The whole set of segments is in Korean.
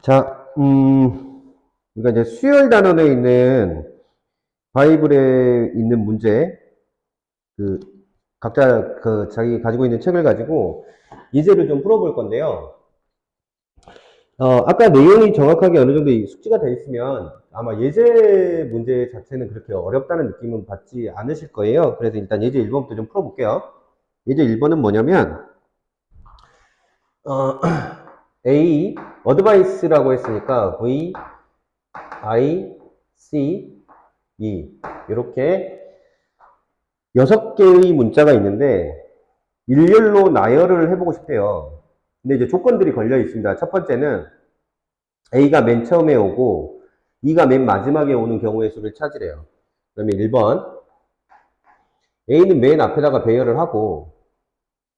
자, 그러니까 이제 수열 단원에 있는 바이블에 있는 문제, 그, 각자 자기 가지고 있는 책을 가지고 예제를 좀 풀어볼 건데요. 아까 내용이 정확하게 어느 정도 숙지가 되어 있으면 아마 예제 문제 자체는 그렇게 어렵다는 느낌은 받지 않으실 거예요. 그래서 일단 예제 1번부터 좀 풀어볼게요. 예제 1번은 뭐냐면, A, 어드바이스라고 했으니까 V, I, C, 이렇게 6개의 문자가 있는데 일렬로 나열을 해보고 싶대요. 근데 이제 조건들이 걸려 있습니다. 첫 번째는 A가 맨 처음에 오고 E가 맨 마지막에 오는 경우의 수를 찾으래요. 그러면 1번 A는 맨 앞에다가 배열을 하고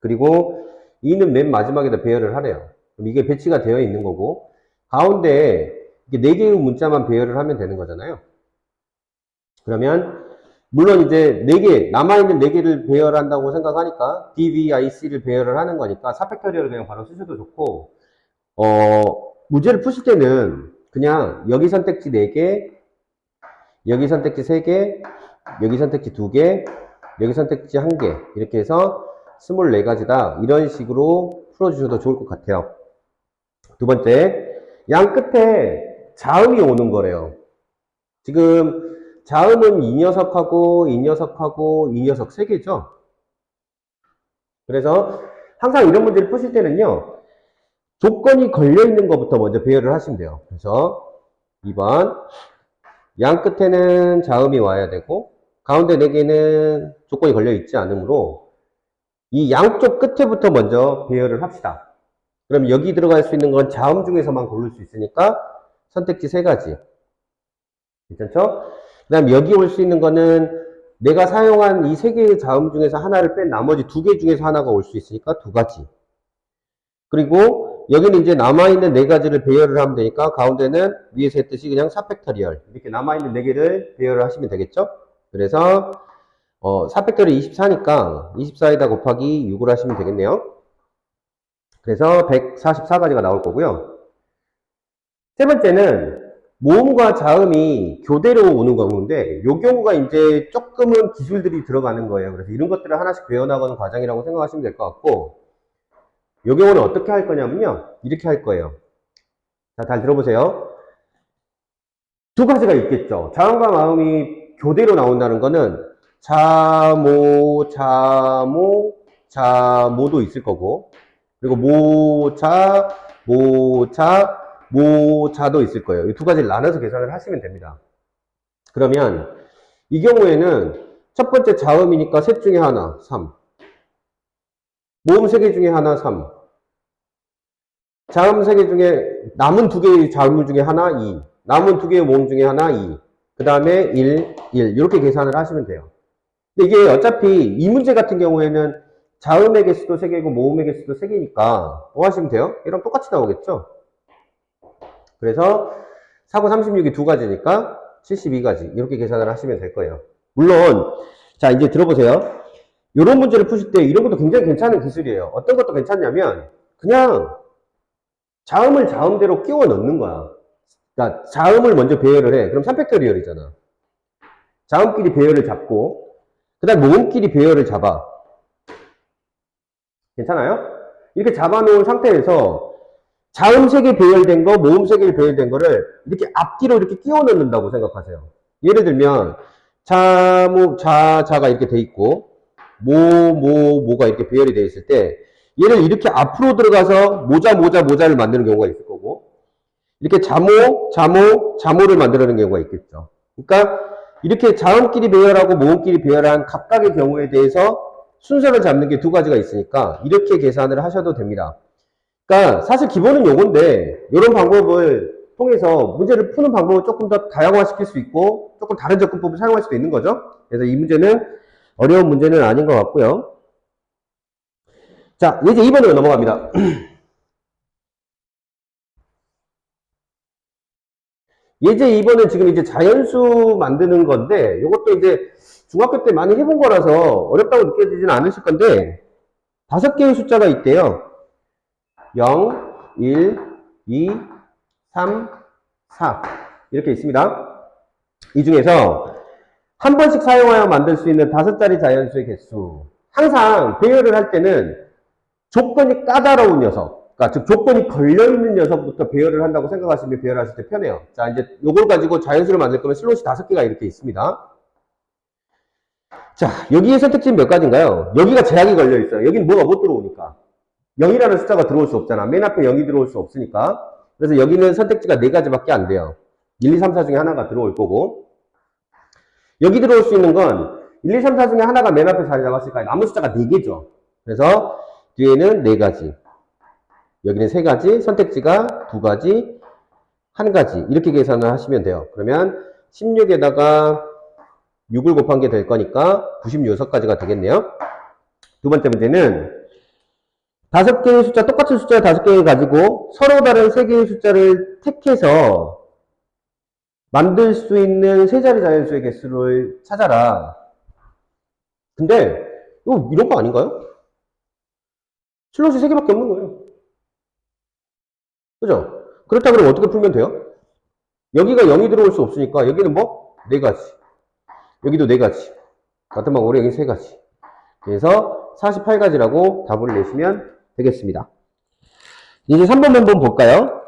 그리고 E는 맨 마지막에다 배열을 하래요. 그럼 이게 배치가 되어 있는 거고 가운데 이게 4개의 문자만 배열을 하면 되는 거잖아요. 그러면 물론 이제 4개, 남아있는 4개를 배열한다고 생각하니까 DVIC를 배열을 하는 거니까 사팩터리얼을 그냥 바로 쓰셔도 좋고 문제를 푸실 때는 그냥 여기 선택지 4개, 여기 선택지 3개, 여기 선택지 2개, 여기 선택지 1개 이렇게 해서 24가지다 이런 식으로 풀어주셔도 좋을 것 같아요. 두 번째, 양 끝에 자음이 오는 거래요. 지금 자음은 이 녀석하고 이 녀석하고 이 녀석 3개죠. 그래서 항상 이런 문제를 푸실 때는요. 조건이 걸려있는 것부터 먼저 배열을 하시면 돼요. 그래서 2번 양 끝에는 자음이 와야 되고 가운데 4개는 조건이 걸려있지 않으므로 이 양쪽 끝에부터 먼저 배열을 합시다. 그럼 여기 들어갈 수 있는 건 자음 중에서만 고를 수 있으니까 선택지 3가지. 괜찮죠? 그 다음 여기 올 수 있는 거는 내가 사용한 이 3개의 자음 중에서 하나를 뺀 나머지 2개 중에서 하나가 올 수 있으니까 2가지. 그리고 여기는 이제 남아있는 4가지를 배열을 하면 되니까 가운데는 위에서 했듯이 그냥 사팩터리얼 이렇게 남아있는 4개를 배열을 하시면 되겠죠? 그래서 4팩터리 24니까 24에다 곱하기 6을 하시면 되겠네요. 그래서 144가지가 나올 거고요. 세 번째는 모음과 자음이 교대로 오는 경우인데 이 경우가 이제 조금은 기술들이 들어가는 거예요. 그래서 이런 것들을 하나씩 배워나가는 과정이라고 생각하시면 될 것 같고 이 경우는 어떻게 할 거냐면요. 이렇게 할 거예요. 자, 잘 들어보세요. 2가지가 있겠죠. 자음과 마음이 교대로 나온다는 거는 자모, 자모, 자모도 있을 거고 그리고 모자, 모자, 모자도 있을 거예요. 이 2가지를 나눠서 계산을 하시면 됩니다. 그러면 이 경우에는 첫 번째 자음이니까 셋 중에 하나, 3. 모음 3개 중에 하나, 3. 자음 3개 중에 남은 2개의 자음 중에 하나, 2. 남은 2개의 모음 중에 하나, 2. 그 다음에 1, 1. 이렇게 계산을 하시면 돼요. 근데 이게 어차피 이 문제 같은 경우에는 자음의 개수도 3개고 모음의 개수도 3개니까 뭐 하시면 돼요? 이랑 똑같이 나오겠죠? 그래서 4, 9, 36이 2가지니까 72가지 이렇게 계산을 하시면 될 거예요. 물론 자 이제 들어보세요. 이런 문제를 푸실 때 이런 것도 굉장히 괜찮은 기술이에요. 어떤 것도 괜찮냐면 그냥 자음을 자음대로 끼워 넣는 거야. 그러니까 자음을 먼저 배열을 해. 그럼 3팩터리얼이잖아. 자음끼리 배열을 잡고 그 다음 모음끼리 배열을 잡아. 괜찮아요? 이렇게 잡아놓은 상태에서 자음 3개 배열된 거, 모음 3개 배열된 거를 이렇게 앞뒤로 이렇게 끼워 넣는다고 생각하세요. 예를 들면 자모, 자가 이렇게 돼 있고 모가 이렇게 배열이 돼 있을 때 얘를 이렇게 앞으로 들어가서 모자를 만드는 경우가 있을 거고 이렇게 자모를 만들어내는 경우가 있겠죠. 그러니까 이렇게 자음끼리 배열하고 모음끼리 배열한 각각의 경우에 대해서 순서를 잡는 게 2가지가 있으니까 이렇게 계산을 하셔도 됩니다. 그러니까 사실 기본은 요건데 이런 방법을 통해서 문제를 푸는 방법을 조금 더 다양화시킬 수 있고 조금 다른 접근법을 사용할 수도 있는 거죠. 그래서 이 문제는 어려운 문제는 아닌 것 같고요. 자, 이제 2번으로 넘어갑니다. 예제 2번은 지금 이제 자연수 만드는 건데 이것도 이제 중학교 때 많이 해본 거라서 어렵다고 느껴지지는 않으실 건데 5개의 숫자가 있대요. 0, 1, 2, 3, 4 이렇게 있습니다. 이 중에서 한 번씩 사용하여 만들 수 있는 5자리 자연수의 개수. 항상 배열을 할 때는 조건이 까다로운 녀석, 그러니까 즉 조건이 걸려있는 녀석부터 배열을 한다고 생각하시면 배열하실 때 편해요. 자, 이제 요걸 가지고 자연수를 만들 거면 슬롯이 5개가 이렇게 있습니다. 자, 여기에 선택지는 몇 가지인가요? 여기가 제약이 걸려있어요. 여기는 뭐가 못 들어오니까. 0이라는 숫자가 들어올 수 없잖아. 맨 앞에 0이 들어올 수 없으니까. 그래서 여기는 선택지가 4가지밖에 안 돼요. 1, 2, 3, 4 중에 하나가 들어올 거고, 여기 들어올 수 있는 건 1, 2, 3, 4 중에 하나가 맨 앞에 자리 잡았으니까 남은 숫자가 4개죠. 그래서 뒤에는 4가지, 여기는 3가지, 선택지가 2가지, 1가지 이렇게 계산을 하시면 돼요. 그러면 16에다가 6을 곱한 게 될 거니까 96가지가 되겠네요. 두 번째 문제는 5개의 숫자, 똑같은 숫자 5개를 가지고 서로 다른 3개의 숫자를 택해서 만들 수 있는 3자리 자연수의 개수를 찾아라. 근데 이거 이런 거 아닌가요? 슬롯이 3개밖에 없는 거예요. 그죠? 그렇다 그러면 어떻게 풀면 돼요? 여기가 0이 들어올 수 없으니까 여기는 뭐? 4가지. 여기도 4가지. 같은 방법으로 여기 3가지. 그래서 48가지라고 답을 내시면 되겠습니다. 이제 3번 한번 볼까요?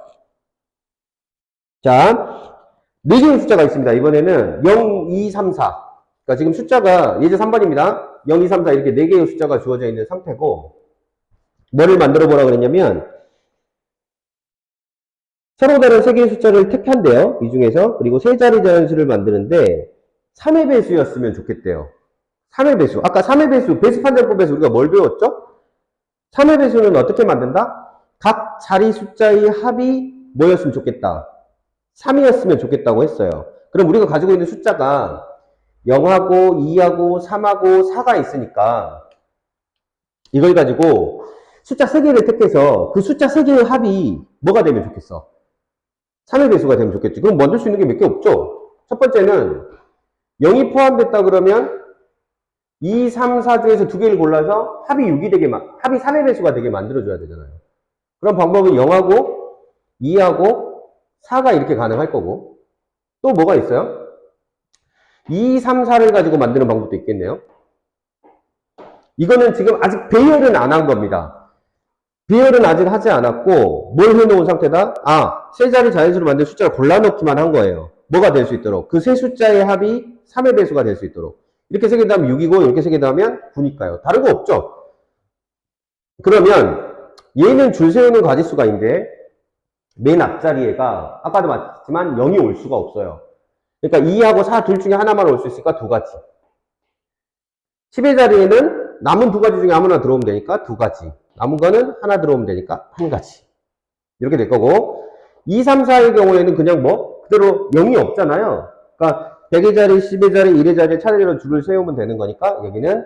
자, 4개의 숫자가 있습니다. 이번에는 0, 2, 3, 4. 그러니까 지금 숫자가 예제 3번입니다. 0, 2, 3, 4 이렇게 4개의 숫자가 주어져 있는 상태고, 뭐를 만들어 보라 그랬냐면 서로 다른 3개의 숫자를 택한대요. 이 중에서. 그리고 3자리 자연수를 만드는데 3의 배수였으면 좋겠대요. 3의 배수. 아까 3의 배수, 배수판정법에서 우리가 뭘 배웠죠? 3의 배수는 어떻게 만든다? 각 자리 숫자의 합이 뭐였으면 좋겠다? 3이었으면 좋겠다고 했어요. 그럼 우리가 가지고 있는 숫자가 0하고 2하고 3하고 4가 있으니까 이걸 가지고 숫자 3개를 택해서 그 숫자 3개의 합이 뭐가 되면 좋겠어? 3의 배수가 되면 좋겠지. 그럼 만들 수 있는 게 몇 개 없죠? 첫 번째는 0이 포함됐다 그러면 2, 3, 4 중에서 2개를 골라서 합이 6이 되게, 합이 3의 배수가 되게 만들어줘야 되잖아요. 그럼 방법은 0하고 2하고 4가 이렇게 가능할 거고, 또 뭐가 있어요? 2, 3, 4를 가지고 만드는 방법도 있겠네요. 이거는 지금 아직 배열은 안 한 겁니다. 배열은 아직 하지 않았고 뭘 해놓은 상태다? 아, 3자리 자연수로 만든 숫자를 골라놓기만 한 거예요. 뭐가 될 수 있도록? 그 세 숫자의 합이 3의 배수가 될 수 있도록. 이렇게 세개 더하면 6이고 이렇게 세개 더하면 9니까요. 다른 거 없죠? 그러면 얘는 줄 세우는 가지수가인데 맨 앞자리에가 아까도 말했지만 0이 올 수가 없어요. 그러니까 2하고 4 둘 중에 하나만 올 수 있으니까 2가지. 10의 자리에는 남은 2가지 중에 아무나 들어오면 되니까 2가지. 남은 거는 하나 들어오면 되니까 1가지. 이렇게 될 거고, 2, 3, 4의 경우에는 그냥 뭐 그대로 0이 없잖아요. 그러니까 100의 자리, 10의 자리, 1의 자리에 차례로 줄을 세우면 되는 거니까 여기는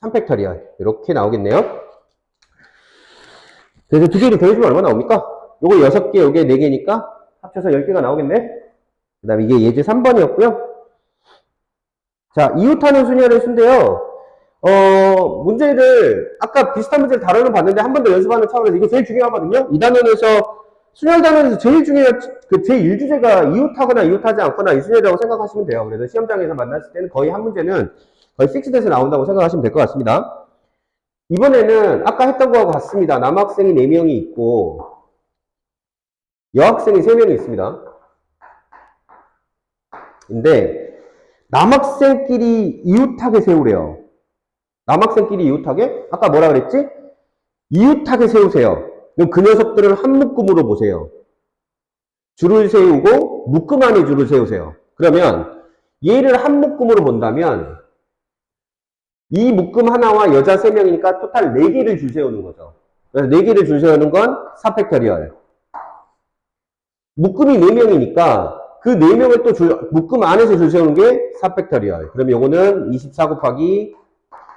3팩터리얼 이렇게 나오겠네요. 그래서 2개를 더해주면 얼마 나옵니까? 요거 6개, 요게 4개니까 합쳐서 10개가 나오겠네. 그 다음에 이게 예제 3번이었고요. 자, 이웃하는 순열의 수인데요. 문제를 아까 비슷한 문제를 다루는 봤는데 한 번 더 연습하는 차원에서 이거 제일 중요하거든요. 이 단원에서 순열 단원에서 제일 중요한 그 제1주제가 이웃하거나 이웃하지 않거나 이 순열이라고 생각하시면 돼요. 그래서 시험장에서 만났을 때는 거의 한 문제는 거의 6대에서 나온다고 생각하시면 될 것 같습니다. 이번에는 아까 했던 거하고 같습니다. 남학생이 4명이 있고 여학생이 3명이 있습니다. 근데 남학생끼리 이웃하게 세우래요. 남학생끼리 이웃하게? 아까 뭐라 그랬지? 이웃하게 세우세요. 그럼 그 녀석들을 한 묶음으로 보세요. 줄을 세우고 묶음 안에 줄을 세우세요. 그러면 얘를 한 묶음으로 본다면 이 묶음 하나와 여자 3명이니까 토탈 4개를 줄 세우는 거죠. 그래서 4개를 줄 세우는 건 4팩터리얼. 묶음이 4명이니까 그 4명을 또 묶음 안에서 줄 세우는 게 4팩터리얼. 그럼 요거는 24 곱하기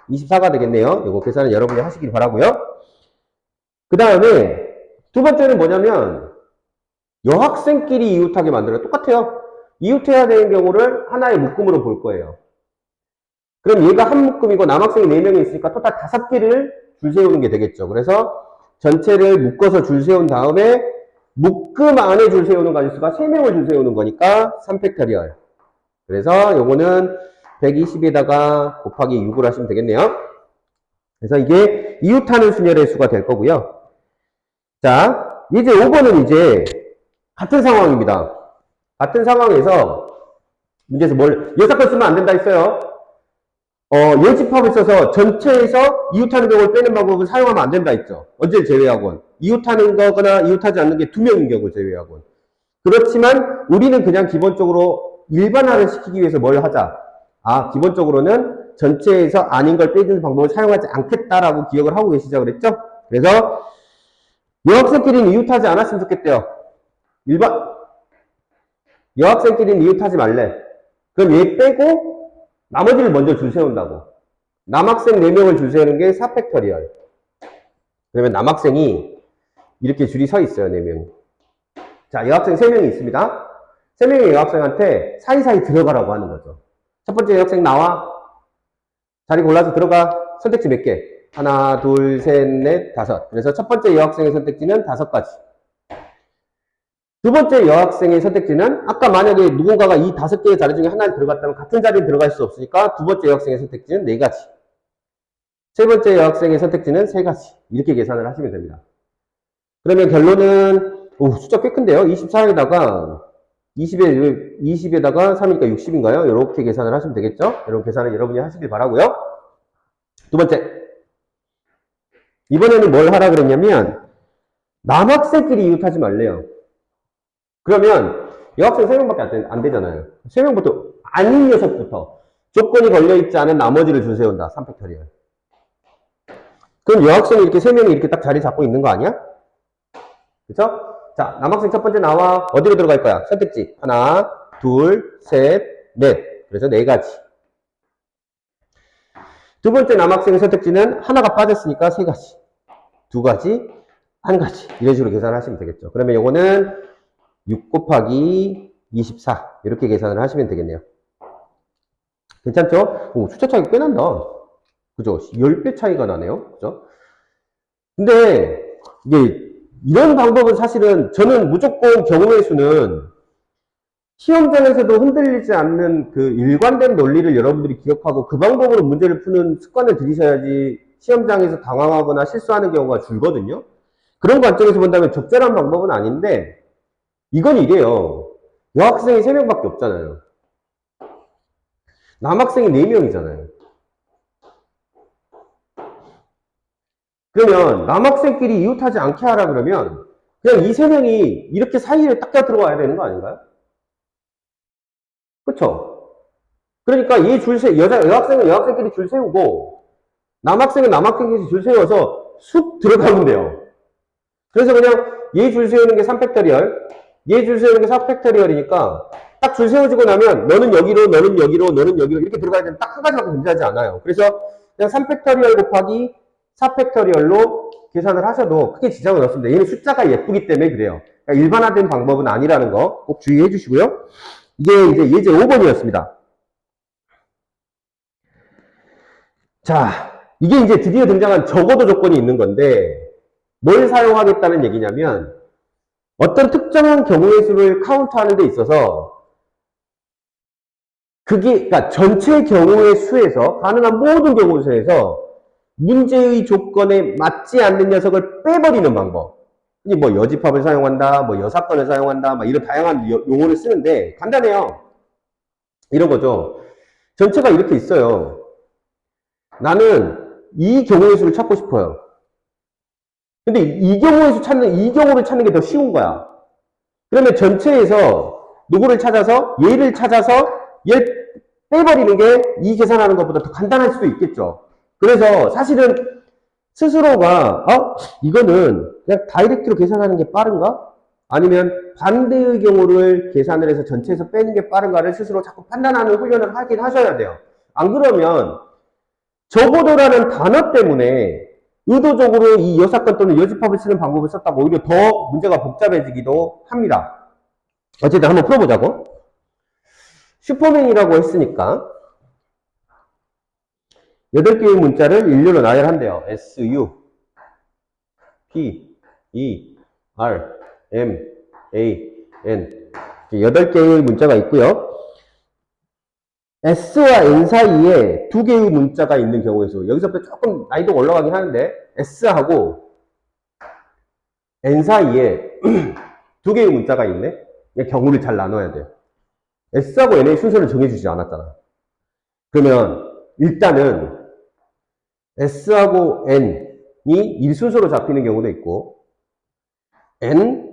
24가 되겠네요. 요거 계산은 여러분이 하시길 바라고요. 그 다음에 두 번째는 뭐냐면 여학생끼리 이웃하게 만들어요. 똑같아요. 이웃해야 되는 경우를 하나의 묶음으로 볼 거예요. 그럼 얘가 한 묶음이고 남학생이 4명이 있으니까 토탈 5개를 줄 세우는 게 되겠죠. 그래서 전체를 묶어서 줄 세운 다음에 묶음 안에 줄 세우는 가지수가 3명을 줄 세우는 거니까 3팩터리얼. 그래서 요거는 120에다가 곱하기 6을 하시면 되겠네요. 그래서 이게 이웃하는 순열의 수가 될 거고요. 자, 이제 5번은 이제 같은 상황입니다. 같은 상황에서 문제에서 여사건 쓰면 안 된다 했어요. 여집합을 써서 전체에서 이웃하는 경우를 빼는 방법을 사용하면 안 된다 했죠. 언제 제외하곤. 이웃하는 거거나 이웃하지 않는 게 2명인 경우를 제외하곤. 그렇지만 우리는 그냥 기본적으로 일반화를 시키기 위해서 뭘 하자. 기본적으로는 전체에서 아닌 걸 빼주는 방법을 사용하지 않겠다라고 기억을 하고 계시죠. 그랬죠? 그래서 여학생끼리는 이웃하지 않았으면 좋겠대요. 여학생끼리는 이웃하지 말래. 그럼 얘 빼고 나머지를 먼저 줄 세운다고. 남학생 4명을 줄 세우는 게 4팩터리얼. 그러면 남학생이 이렇게 줄이 서 있어요. 4명이. 자, 여학생 3명이 있습니다. 3명의 여학생한테 사이사이 들어가라고 하는 거죠. 첫 번째 여학생 나와. 자리 골라서 들어가. 선택지 몇 개? 하나, 둘, 셋, 넷, 다섯. 그래서 첫 번째 여학생의 선택지는 5가지. 두 번째 여학생의 선택지는 아까 만약에 누군가가 이 5개의 자리 중에 하나에 들어갔다면 같은 자리에 들어갈 수 없으니까 두 번째 여학생의 선택지는 4가지. 세 번째 여학생의 선택지는 3가지. 이렇게 계산을 하시면 됩니다. 그러면 결론은 숫자 꽤 큰데요. 24에다가 20에다가 3이니까 60인가요? 이렇게 계산을 하시면 되겠죠? 이런 계산을 여러분이 하시길 바라고요. 두 번째. 이번에는 뭘 하라 그랬냐면 남학생끼리 이웃하지 말래요. 그러면 여학생 3명밖에 안 되잖아요. 3명부터 아닌 녀석부터 조건이 걸려있지 않은 나머지를 줄 세운다. 3팩터리얼. 그럼 여학생이 이렇게 3명이 이렇게 딱 자리 잡고 있는 거 아니야? 그쵸? 자, 남학생 첫 번째 나와. 어디로 들어갈 거야? 선택지. 하나, 둘, 셋, 넷. 그래서 4가지. 두 번째 남학생의 선택지는 하나가 빠졌으니까 3가지. 2가지, 1가지. 이런 식으로 계산을 하시면 되겠죠. 그러면 요거는 6 곱하기 24. 이렇게 계산을 하시면 되겠네요. 괜찮죠? 숫자 차이가 꽤 난다. 그죠? 10배 차이가 나네요. 그죠? 근데 이게 이런 방법은 사실은 저는 무조건 경우의 수는 시험장에서도 흔들리지 않는 그 일관된 논리를 여러분들이 기억하고 그 방법으로 문제를 푸는 습관을 들이셔야지 시험장에서 당황하거나 실수하는 경우가 줄거든요. 그런 관점에서 본다면 적절한 방법은 아닌데 이건 이래요. 여학생이 3명밖에 없잖아요. 남학생이 4명이잖아요. 그러면 남학생끼리 이웃하지 않게 하라 그러면 그냥 이 3명이 이렇게 사이에 딱 들어와야 되는 거 아닌가요? 그쵸? 그러니까 이 여학생은 여학생끼리 줄 세우고 남학생은 남학생끼리 줄 세워서 쑥 들어가면 돼요. 그래서 그냥 얘 줄 세우는 게 3팩터리얼, 얘 줄 세우는 게 4팩터리얼이니까 딱 줄 세워지고 나면 너는 여기로, 너는 여기로, 너는 여기로 이렇게 들어가야 되는 딱 한 가지밖에 존재하지 않아요. 그래서 그냥 3팩터리얼 곱하기 4팩터리얼로 계산을 하셔도 크게 지장은 없습니다. 얘는 숫자가 예쁘기 때문에 그래요. 그러니까 일반화된 방법은 아니라는 거 꼭 주의해 주시고요. 이게 이제 예제 5번이었습니다. 자, 이게 이제 드디어 등장한 적어도 조건이 있는 건데 뭘 사용하겠다는 얘기냐면 어떤 특정한 경우의 수를 카운트하는 데 있어서 그러니까 전체 경우의 수에서 가능한 모든 경우의 수에서 문제의 조건에 맞지 않는 녀석을 빼버리는 방법. 뭐 여집합을 사용한다, 뭐 여사건을 사용한다, 막 이런 다양한 용어를 쓰는데 간단해요. 이런 거죠. 전체가 이렇게 있어요. 나는 이 경우의 수를 찾고 싶어요. 근데 이 경우를 찾는 게 더 쉬운 거야. 그러면 전체에서 누구를 찾아서 얘를 찾아서 얘 빼버리는 게 이 계산하는 것보다 더 간단할 수도 있겠죠. 그래서 사실은 스스로가 이거는 그냥 다이렉트로 계산하는 게 빠른가? 아니면 반대의 경우를 계산을 해서 전체에서 빼는 게 빠른가를 스스로 자꾸 판단하는 훈련을 하긴 하셔야 돼요. 안 그러면 적어도라는 단어 때문에 의도적으로 이 여사건 또는 여집합을 쓰는 방법을 썼다고 오히려 더 문제가 복잡해지기도 합니다. 어쨌든 한번 풀어보자고. 슈퍼맨이라고 했으니까 8개의 문자를 일렬로 나열한대요. S, U, P, E, R, M, A, N. 8개의 문자가 있고요. S와 N 사이에 2개의 문자가 있는 경우에서 여기서부터 조금 난이도가 올라가긴 하는데 S하고 N 사이에 2개의 문자가 있네? 경우를 잘 나눠야 돼요. S하고 N의 순서를 정해주지 않았잖아. 그러면 일단은 S하고 N이 1순서로 잡히는 경우도 있고 N,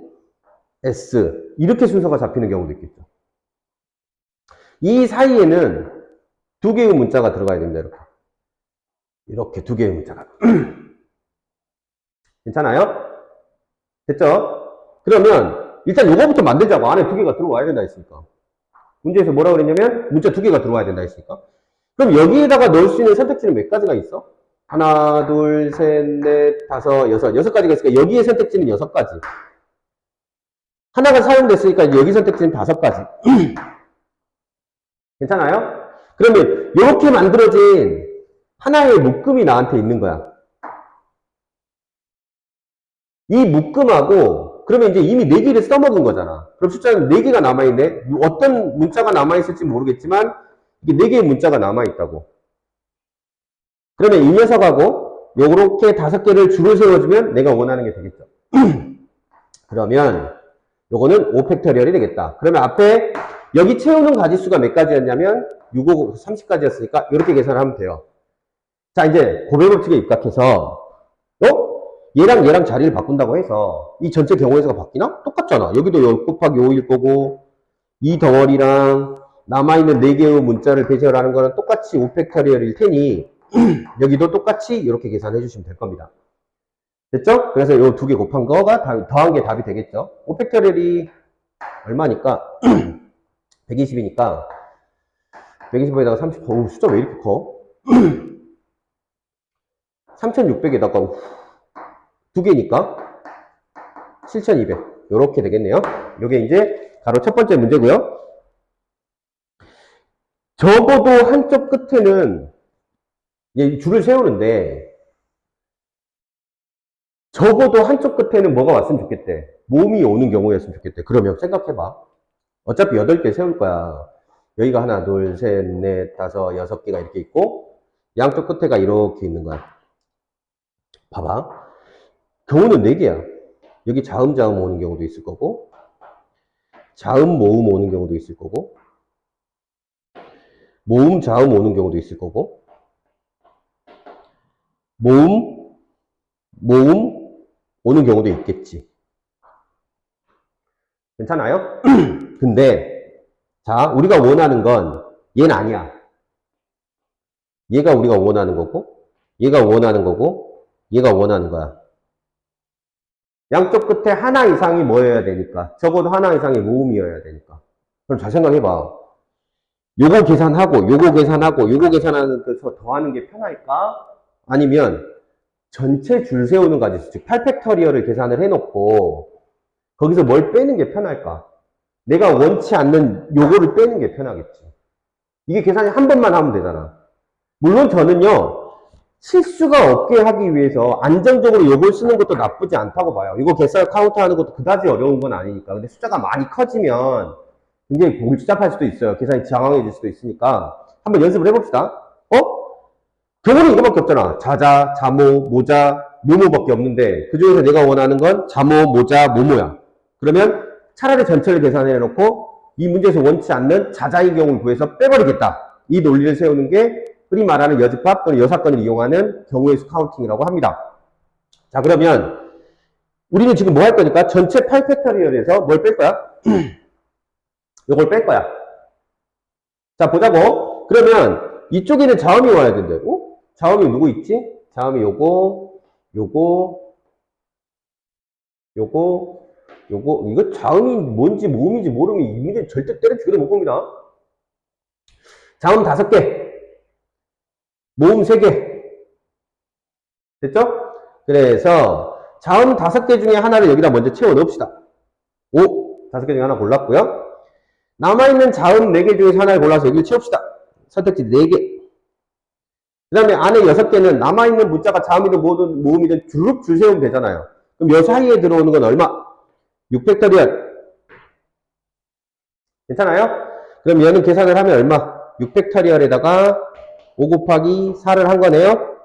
S 이렇게 순서가 잡히는 경우도 있겠죠. 이 사이에는 2개의 문자가 들어가야 됩니다. 이렇게 2개의 문자가. 괜찮아요? 됐죠? 그러면 일단 요거부터 만들자고. 안에 2개가 들어와야 된다 했으니까. 문제에서 뭐라고 그랬냐면 문자 2개가 들어와야 된다 했으니까. 그럼 여기에다가 넣을 수 있는 선택지는 몇 가지가 있어? 하나, 둘, 셋, 넷, 다섯, 여섯. 6가지가 있으니까 여기에 선택지는 6가지. 하나가 사용됐으니까 여기 선택지는 5가지. 괜찮아요? 그러면 이렇게 만들어진 하나의 묶음이 나한테 있는 거야. 이 묶음하고 그러면 이제 이미 4개를 써먹은 거잖아. 그럼 숫자는 4개가 남아있네. 어떤 문자가 남아있을지 모르겠지만 이게 4개의 문자가 남아있다고. 그러면 이 녀석하고 요렇게 5개를 줄을 세워주면 내가 원하는 게 되겠죠. 그러면 요거는 5팩토리얼이 되겠다. 그러면 앞에 여기 채우는 가지수가 몇 가지였냐면 6, 5, 30가지였으니까 이렇게 계산을 하면 돼요. 자, 이제 고배법칙에 입각해서 얘랑 자리를 바꾼다고 해서 이 전체 경우에서가 바뀌나? 똑같잖아. 여기도 요 곱하기 5일 거고 이 덩어리랑 남아있는 4개의 문자를 배제하라는 거는 똑같이 5팩토리얼일 테니 여기도 똑같이 이렇게 계산해 주시면 될 겁니다. 됐죠? 그래서 요 2개 곱한 거가 더한 게 답이 되겠죠. 5팩토리얼이 얼마니까? 120이니까 120에다가 30, 숫자 왜 이렇게 커? 3600에다가 2개니까 7200 요렇게 되겠네요. 요게 이제 바로 첫 번째 문제고요. 적어도 한쪽 끝에는 줄을 세우는데 적어도 한쪽 끝에는 뭐가 왔으면 좋겠대. 모음이 오는 경우였으면 좋겠대. 그러면 생각해봐. 어차피 8개 세울 거야. 여기가 하나, 둘, 셋, 넷, 다섯, 6개가 이렇게 있고 양쪽 끝에가 이렇게 있는 거야. 봐봐. 경우는 4개야. 여기 자음 오는 경우도 있을 거고 자음 모음 오는 경우도 있을 거고 모음 자음 오는 경우도 있을 거고 모음 오는 경우도 있겠지. 괜찮아요? 근데 자, 우리가 원하는 건 얘는 아니야. 얘가 우리가 원하는 거고 얘가 원하는 거고 얘가 원하는 거야. 양쪽 끝에 하나 이상이 뭐여야 되니까 적어도 하나 이상의 모음이어야 되니까. 그럼 잘 생각해봐. 요거 계산하고 요거 계산하고 요거 계산하는 거 더하는 게 편할까? 아니면 전체 줄 세우는 가지수, 즉 8팩토리얼을 계산을 해놓고 거기서 뭘 빼는 게 편할까? 내가 원치 않는 요거를 빼는 게 편하겠지. 이게 계산이 한 번만 하면 되잖아. 물론 저는요, 실수가 없게 하기 위해서 안정적으로 요걸 쓰는 것도 나쁘지 않다고 봐요. 이거 개설 카운트 하는 것도 그다지 어려운 건 아니니까. 근데 숫자가 많이 커지면 굉장히 복잡할 수도 있어요. 계산이 장황해질 수도 있으니까. 한번 연습을 해봅시다. 경우는 이거밖에 없잖아. 자자, 자모, 모자, 모모밖에 없는데 그 중에서 내가 원하는 건 자모, 모자, 모모야. 그러면 차라리 전체를 계산해 놓고 이 문제에서 원치 않는 자자의 경우를 구해서 빼버리겠다. 이 논리를 세우는 게 흔히 말하는 여집합 또는 여사건을 이용하는 경우의 수 카운팅이라고 합니다. 자, 그러면 우리는 지금 뭐 할 거니까 전체 8팩토리얼에서 뭘 뺄 거야? 이걸 뺄 거야. 자, 보자고. 그러면 이쪽에는 자음이 와야 된대. 자음이 누구 있지? 자음이 요거, 이거 자음이 뭔지 모음인지 모르면 이 문제 절대 때려치기도 못 봅니다. 자음 5개, 모음 3개. 됐죠? 그래서 자음 5개 중에 하나를 여기다 먼저 채워 넣읍시다. 5개 중에 하나 골랐고요. 남아있는 자음 4개 중에서 하나를 골라서 여기를 채웁시다. 선택지 4개. 그 다음에 안에 6개는 남아있는 문자가 자음이든 모음이든 줄 세우면 되잖아요. 그럼 요 사이에 들어오는 건 얼마? 6팩터리얼. 괜찮아요? 그럼 얘는 계산을 하면 얼마? 6팩터리얼에다가 5 곱하기 4를 한 거네요?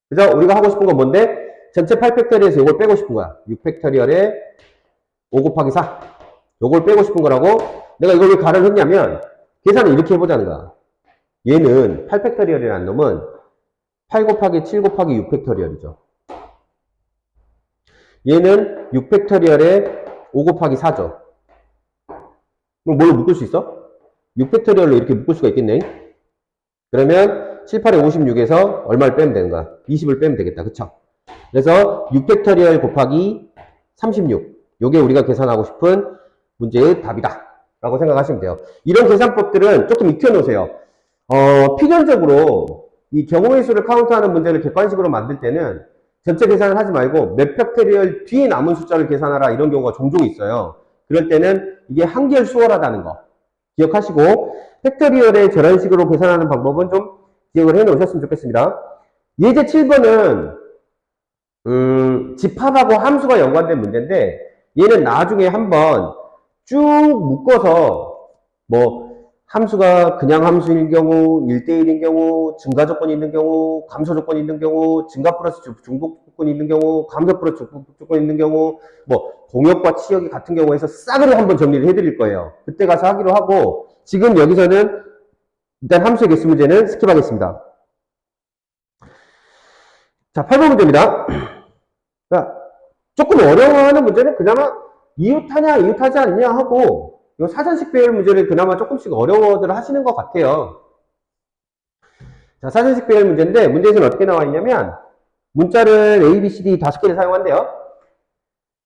그죠? 우리가 하고 싶은 건 뭔데? 전체 8팩터리얼에서 이걸 빼고 싶은 거야. 6팩터리얼에 5 곱하기 4. 요걸 빼고 싶은 거라고. 내가 이걸 왜 가를 했냐면, 계산을 이렇게 해보자는 거야. 얘는 8팩터리얼이라는 놈은 8 곱하기 7 곱하기 6팩터리얼이죠. 얘는 6팩터리얼에 5 곱하기 4죠. 그럼 뭘로 묶을 수 있어? 6팩터리얼로 이렇게 묶을 수가 있겠네. 그러면 7, 8에 56에서 얼마를 빼면 되는 거야? 20을 빼면 되겠다. 그쵸? 그래서 6팩터리얼 곱하기 36. 요게 우리가 계산하고 싶은 문제의 답이다. 라고 생각하시면 돼요. 이런 계산법들은 조금 익혀놓으세요. 필연적으로 이 경우의 수를 카운트하는 문제를 객관식으로 만들 때는 전체 계산을 하지 말고 몇 팩터리얼 뒤에 남은 숫자를 계산하라 이런 경우가 종종 있어요. 그럴 때는 이게 한결 수월하다는 거 기억하시고 팩터리얼의 저런 식으로 계산하는 방법은 좀 기억을 해 놓으셨으면 좋겠습니다. 예제 7번은 집합하고 함수가 연관된 문제인데 얘는 나중에 한번 쭉 묶어서 뭐 함수가 그냥 함수인 경우, 1대1인 경우, 증가 조건이 있는 경우, 감소 조건이 있는 경우, 증가 플러스 중복 조건이 있는 경우, 감소 플러스 중복 조건이 있는 경우, 뭐 공역과 치역이 같은 경우에서 싸그리 한번 정리를 해드릴 거예요. 그때 가서 하기로 하고 지금 여기서는 일단 함수의 개수 문제는 스킵하겠습니다. 자, 8번 문제입니다. 자, 조금 어려워하는 문제는 그나마 이웃하냐 이웃하지 않냐 하고 이 사전식 배열 문제를 그나마 조금씩 어려워들 하시는 것 같아요. 자, 사전식 배열 문제인데 문제에서는 어떻게 나와 있냐면 문자를 A, B, C, D 5개를 사용한대요.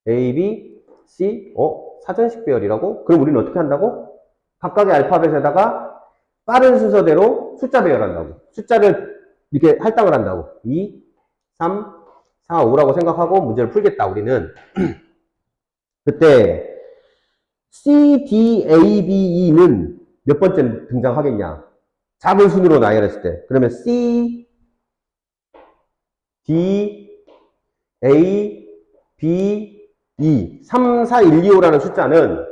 A, B, C, 사전식 배열이라고? 그럼 우리는 어떻게 한다고? 각각의 알파벳에다가 빠른 순서대로 숫자 배열한다고. 숫자를 이렇게 할당을 한다고. 2, 3, 4, 5라고 생각하고 문제를 풀겠다, 우리는. 그때 C, D, A, B, E는 몇 번째 등장하겠냐? 작은 순으로 나열했을 때. 그러면 C, D, A, B, E. 3, 4, 1, 2, 5라는 숫자는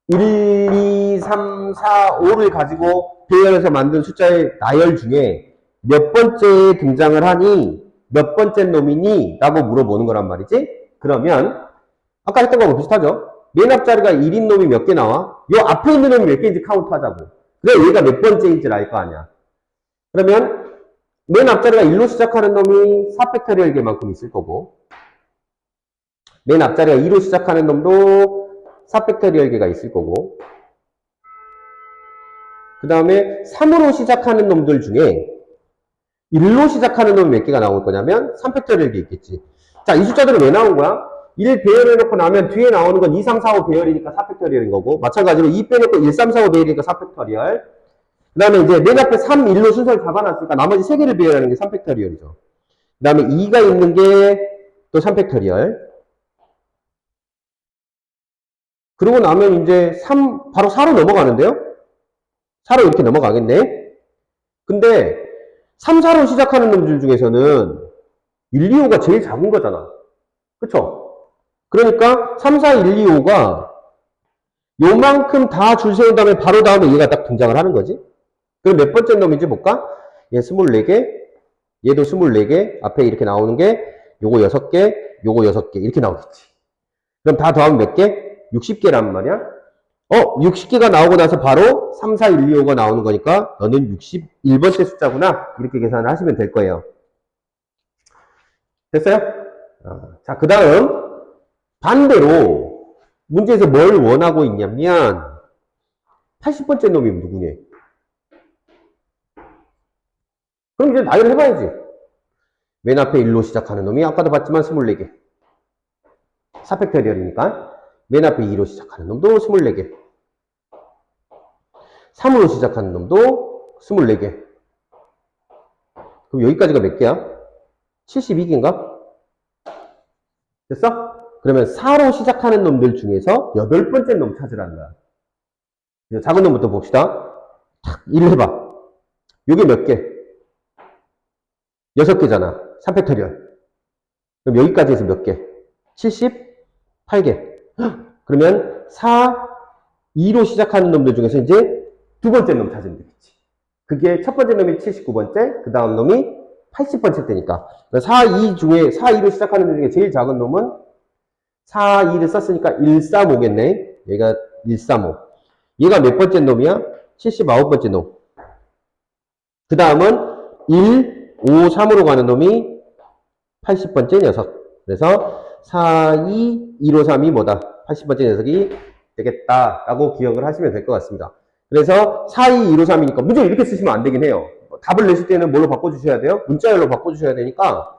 1, 2, 3, 4, 5를 가지고 배열해서 만든 숫자의 나열 중에 몇 번째에 등장을 하니 몇 번째 놈이니? 라고 물어보는 거란 말이지. 그러면 아까 했던 거하고 비슷하죠? 맨 앞자리가 1인 놈이 몇 개 나와? 요 앞에 있는 놈이 몇 개인지 카운트 하자고. 그래 얘가 몇 번째인지 알 거 아니야. 그러면 맨 앞자리가 1로 시작하는 놈이 4팩터리얼 개만큼 있을 거고 맨 앞자리가 2로 시작하는 놈도 4팩터리얼 개가 있을 거고 그 다음에 3으로 시작하는 놈들 중에 1로 시작하는 놈이 몇 개가 나올 거냐면 3팩터리얼 개 있겠지. 자, 이 숫자들은 왜 나온 거야? 1 배열해놓고 나면 뒤에 나오는 건 2, 3, 4, 5 배열이니까 4팩터리얼인 거고 마찬가지로 2 빼놓고 1, 3, 4, 5 배열이니까 4팩터리얼 그 다음에 이제 맨 앞에 3, 1로 순서를 잡아놨으니까 나머지 3개를 배열하는 게 3팩터리얼이죠. 그 다음에 2가 있는 게 또 3팩터리얼 그러고 나면 이제 3, 바로 4로 넘어가는데요? 4로 이렇게 넘어가겠네? 근데 3, 4로 시작하는 놈들 중에서는 1, 2, 5가 제일 작은 거잖아. 그쵸? 그러니까 3, 4, 1, 2, 5가 요만큼 다 줄 세운 다음에 바로 다음에 얘가 딱 등장을 하는 거지. 그럼 몇 번째 놈인지 볼까? 얘 24개, 얘도 24개, 앞에 이렇게 나오는 게 요거 6개, 요거 6개 이렇게 나오겠지. 그럼 다 더하면 몇 개? 60개란 말이야. 60개가 나오고 나서 바로 3, 4, 1, 2, 5가 나오는 거니까 너는 61번째 숫자구나. 이렇게 계산을 하시면 될 거예요. 됐어요? 자, 그 다음 반대로 문제에서 뭘 원하고 있냐면 80번째 놈이 누구니? 그럼 이제 나열을 해봐야지. 맨 앞에 1로 시작하는 놈이 아까도 봤지만 24개 4팩터리얼이니까 맨 앞에 2로 시작하는 놈도 24개 3으로 시작하는 놈도 24개 그럼 여기까지가 몇 개야? 72개인가? 됐어? 그러면 4로 시작하는 놈들 중에서 8번째 놈 찾으라는 거야. 이제 작은 놈부터 봅시다. 탁, 1 해봐. 요게 몇 개? 6개잖아. 3팩터리얼. 그럼 여기까지 해서 몇 개? 70? 8개. 그러면 4, 2로 시작하는 놈들 중에서 이제 두 번째 놈 찾으면 되겠지. 그게 첫 번째 놈이 79번째, 그 다음 놈이 80번째 때니까. 4, 2 중에, 4, 2로 시작하는 놈 중에 제일 작은 놈은 4, 2를 썼으니까 135겠네. 얘가 135. 얘가 몇 번째 놈이야? 79번째 놈. 그 다음은 1, 5, 3으로 가는 놈이 80번째 녀석. 그래서 4, 2, 1, 5, 3이 뭐다? 80번째 녀석이 되겠다라고 기억을 하시면 될 것 같습니다. 그래서 4, 2, 1, 5, 3이니까 문제 이렇게 쓰시면 안 되긴 해요. 답을 내실 때는 뭘로 바꿔주셔야 돼요? 문자열로 바꿔주셔야 되니까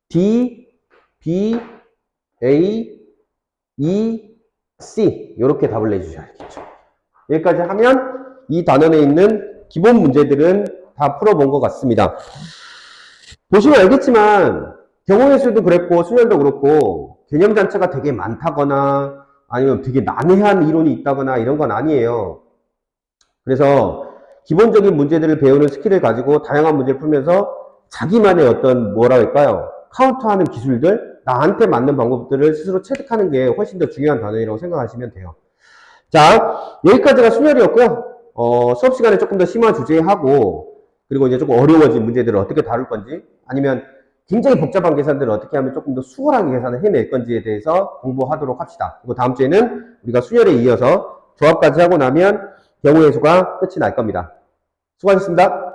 D, B, A, E, C 이렇게 답을 내주셔야겠죠. 여기까지 하면 이 단원에 있는 기본 문제들은 다 풀어본 것 같습니다. 보시면 알겠지만 경우의 수도 그랬고 순열도 그렇고 개념 자체가 되게 많다거나 아니면 되게 난해한 이론이 있다거나 이런 건 아니에요. 그래서 기본적인 문제들을 배우는 스킬을 가지고 다양한 문제를 풀면서 자기만의 어떤 뭐라 할까요? 카운터하는 기술들, 나한테 맞는 방법들을 스스로 체득하는 게 훨씬 더 중요한 단원이라고 생각하시면 돼요. 자, 여기까지가 순열이었고요. 수업 시간에 조금 더 심화 주제하고 그리고 이제 조금 어려워진 문제들을 어떻게 다룰 건지 아니면 굉장히 복잡한 계산들을 어떻게 하면 조금 더 수월하게 계산을 해낼 건지에 대해서 공부하도록 합시다. 그리고 다음 주에는 우리가 순열에 이어서 조합까지 하고 나면 경우의 수가 끝이 날 겁니다. 수고하셨습니다.